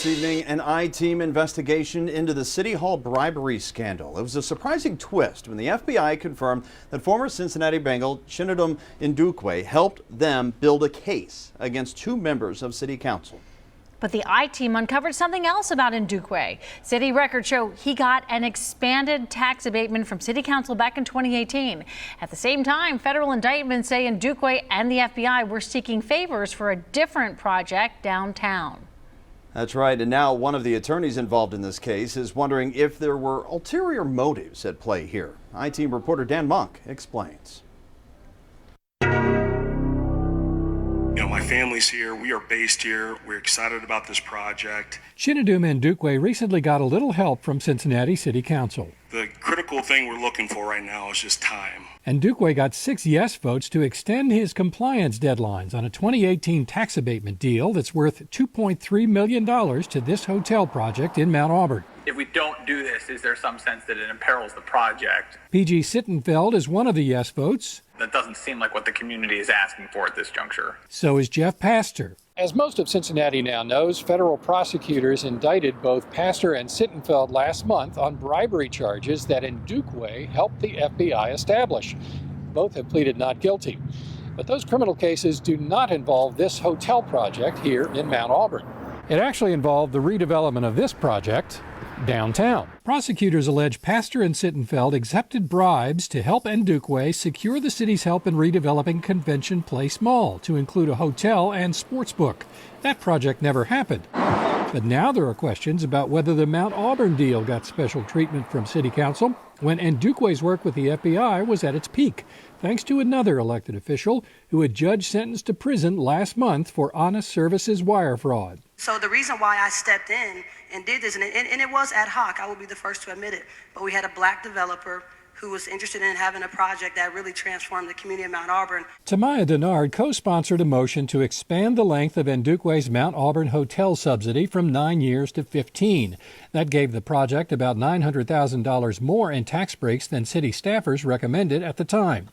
this evening, an I-team investigation into the City Hall bribery scandal. It was a surprising twist when the FBI confirmed that former Cincinnati Bengal Chinedum Ndukwe helped them build a case against two members of City Council. But the I-team uncovered something else about Ndukwe. City records show he got an expanded tax abatement from City Council back in 2018. At the same time, federal indictments say Ndukwe and the FBI were seeking favors for a different project downtown. That's right, and now one of the attorneys involved in this case is wondering if there were ulterior motives at play here. I-team reporter Dan Monk explains. My family's here. We are based here. We're excited about this project. Chinedum Ndukwe recently got a little help from Cincinnati City Council. The critical thing we're looking for right now is just time. Ndukwe got 6 yes votes to extend his compliance deadlines on a 2018 tax abatement deal that's worth $2.3 million to this hotel project in Mount Auburn. If we don't do this, is there some sense that it imperils the project? P.G. Sittenfeld is one of the yes votes. That doesn't seem like what the community is asking for at this juncture. So is Jeff Pastor. As most of Cincinnati now knows, federal prosecutors indicted both Pastor and Sittenfeld last month on bribery charges that Ndukwe helped the FBI establish. Both have pleaded not guilty. But those criminal cases do not involve this hotel project here in Mount Auburn. It actually involved the redevelopment of this project downtown. Prosecutors allege Pastor and Sittenfeld accepted bribes to help Ndukwe secure the city's help in redeveloping Convention Place Mall to include a hotel and sports book. That project never happened. But now there are questions about whether the Mount Auburn deal got special treatment from City Council when Ndukwe's work with the FBI was at its peak, thanks to another elected official who a judge sentenced to prison last month for honest services wire fraud. So the reason why I stepped in and did this, and it was ad hoc, I will be the first to admit it, but we had a black developer who was interested in having a project that really transformed the community of Mount Auburn. Tamaya Denard co-sponsored a motion to expand the length of Ndukwe's Mount Auburn hotel subsidy from 9 years to 15. That gave the project about $900,000 more in tax breaks than city staffers recommended at the time.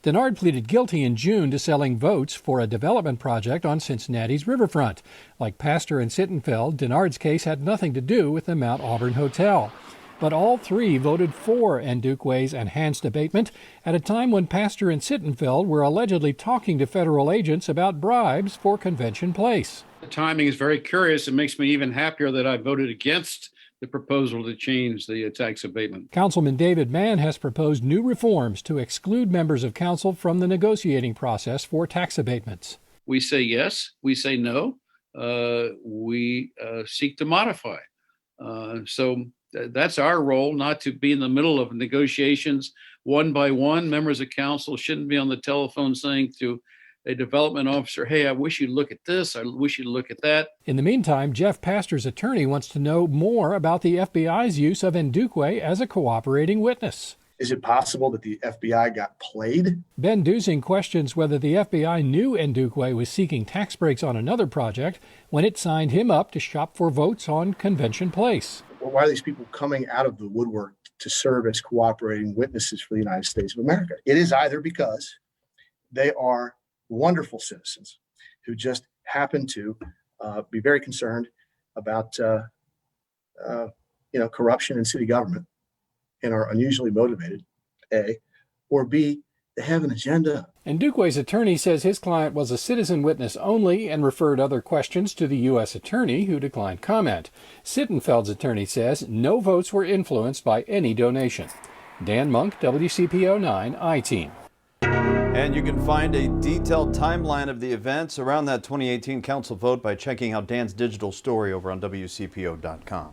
Denard pleaded guilty in June to selling votes for a development project on Cincinnati's riverfront. Like Pastor and Sittenfeld, Denard's case had nothing to do with the Mount Auburn Hotel. But all three voted for Ndukwe's enhanced abatement at a time when Pastor and Sittenfeld were allegedly talking to federal agents about bribes for Convention Place. The timing is very curious. It makes me even happier that I voted against the proposal to change the tax abatement. Councilman David Mann has proposed new reforms to exclude members of council from the negotiating process for tax abatements. We say yes, we say no, we seek to modify. So that's our role, not to be in the middle of negotiations one by one. Members of council shouldn't be on the telephone saying to a development officer, hey, I wish you'd look at this, I wish you'd look at that. In the meantime, Jeff Pastor's attorney wants to know more about the FBI's use of Ndukwe as a cooperating witness. Is it possible that the FBI got played? Ben Dusing questions whether the FBI knew Ndukwe was seeking tax breaks on another project when it signed him up to shop for votes on Convention Place. Well, why are these people coming out of the woodwork to serve as cooperating witnesses for the United States of America? It is either because they are wonderful citizens who just happen to be very concerned about corruption in city government and are unusually motivated, A, or B, they have an agenda. Ndukwe's attorney says his client was a citizen witness only and referred other questions to the U.S. attorney, who declined comment. Sittenfeld's attorney says no votes were influenced by any donation. Dan Monk, WCPO 9, I-Team. And you can find a detailed timeline of the events around that 2018 council vote by checking out Dan's digital story over on WCPO.com.